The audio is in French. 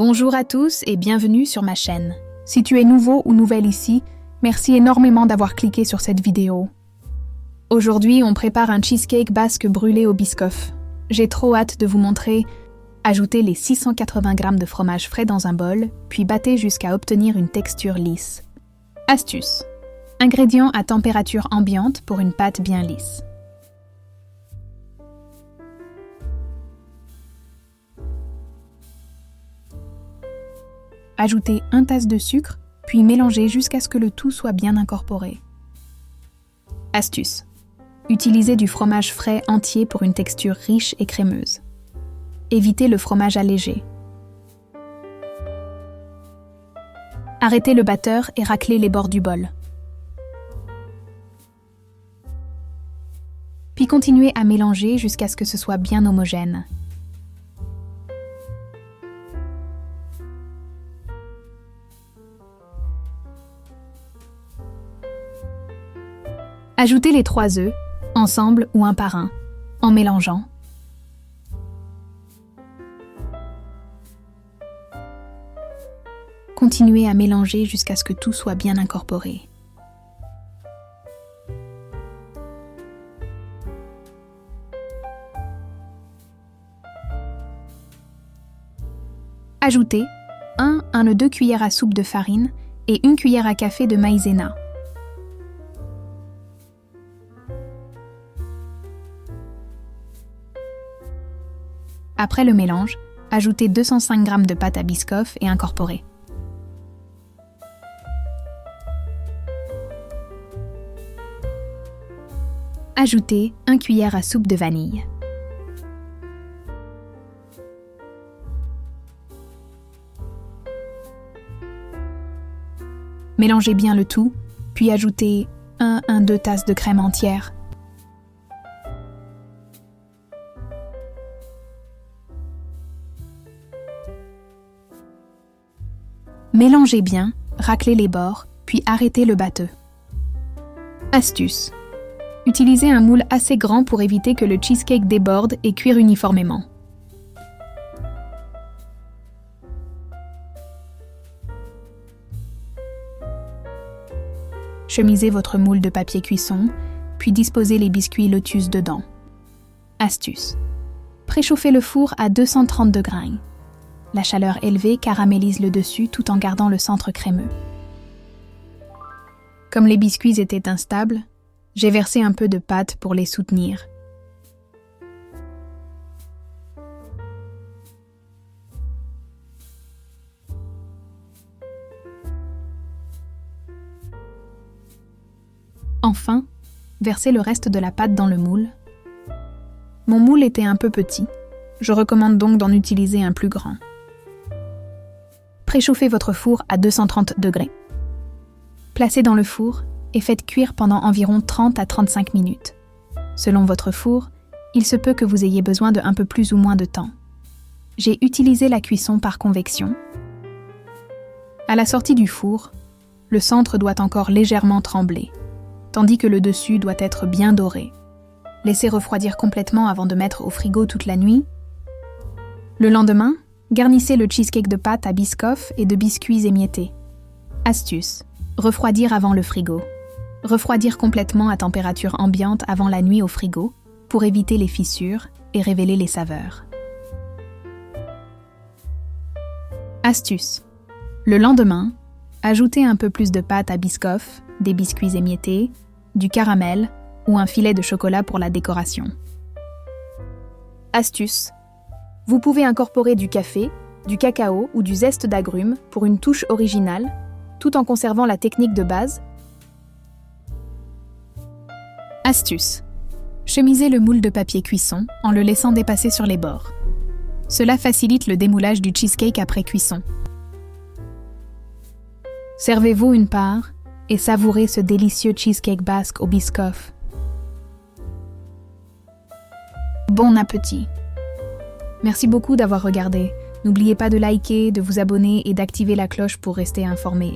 Bonjour à tous et bienvenue sur ma chaîne. Si tu es nouveau ou nouvelle ici, merci énormément d'avoir cliqué sur cette vidéo. Aujourd'hui, on prépare un cheesecake basque brûlé au Biscoff. J'ai trop hâte de vous montrer. Ajoutez les 680 g de fromage frais dans un bol, puis battez jusqu'à obtenir une texture lisse. Astuce. Ingrédients à température ambiante pour une pâte bien lisse. Ajoutez 1 tasse de sucre, puis mélangez jusqu'à ce que le tout soit bien incorporé. Astuce. Utilisez du fromage frais entier pour une texture riche et crémeuse. Évitez le fromage allégé. Arrêtez le batteur et raclez les bords du bol. Puis continuez à mélanger jusqu'à ce que ce soit bien homogène. Ajoutez les 3 œufs, ensemble ou un par un, en mélangeant. Continuez à mélanger jusqu'à ce que tout soit bien incorporé. Ajoutez 1 à 2 cuillères à soupe de farine et 1 cuillère à café de maïzena. Après le mélange, ajoutez 205 g de pâte à Biscoff et incorporez. Ajoutez 1 cuillère à soupe de vanille. Mélangez bien le tout, puis ajoutez 1 à 2 tasses de crème entière. Mélangez bien, raclez les bords, puis arrêtez le batteux. Astuce. Utilisez un moule assez grand pour éviter que le cheesecake déborde et cuire uniformément. Chemisez votre moule de papier cuisson, puis disposez les biscuits Lotus dedans. Astuce. Préchauffez le four à 230 degrés. La chaleur élevée caramélise le dessus tout en gardant le centre crémeux. Comme les biscuits étaient instables, j'ai versé un peu de pâte pour les soutenir. Enfin, versez le reste de la pâte dans le moule. Mon moule était un peu petit, je recommande donc d'en utiliser un plus grand. Préchauffez votre four à 230 degrés. Placez dans le four et faites cuire pendant environ 30 à 35 minutes. Selon votre four, il se peut que vous ayez besoin de un peu plus ou moins de temps. J'ai utilisé la cuisson par convection. À la sortie du four, le centre doit encore légèrement trembler, tandis que le dessus doit être bien doré. Laissez refroidir complètement avant de mettre au frigo toute la nuit. Le lendemain, garnissez le cheesecake de pâte à Biscoff et de biscuits émiettés. Astuce. Refroidir avant le frigo. Refroidir complètement à température ambiante avant la nuit au frigo pour éviter les fissures et révéler les saveurs. Astuce. Le lendemain, ajoutez un peu plus de pâte à Biscoff, des biscuits émiettés, du caramel ou un filet de chocolat pour la décoration. Astuce. Vous pouvez incorporer du café, du cacao ou du zeste d'agrumes pour une touche originale, tout en conservant la technique de base. Astuce. Chemisez le moule de papier cuisson en le laissant dépasser sur les bords. Cela facilite le démoulage du cheesecake après cuisson. Servez-vous une part et savourez ce délicieux cheesecake basque au Biscoff. Bon appétit! Merci beaucoup d'avoir regardé. N'oubliez pas de liker, de vous abonner et d'activer la cloche pour rester informé.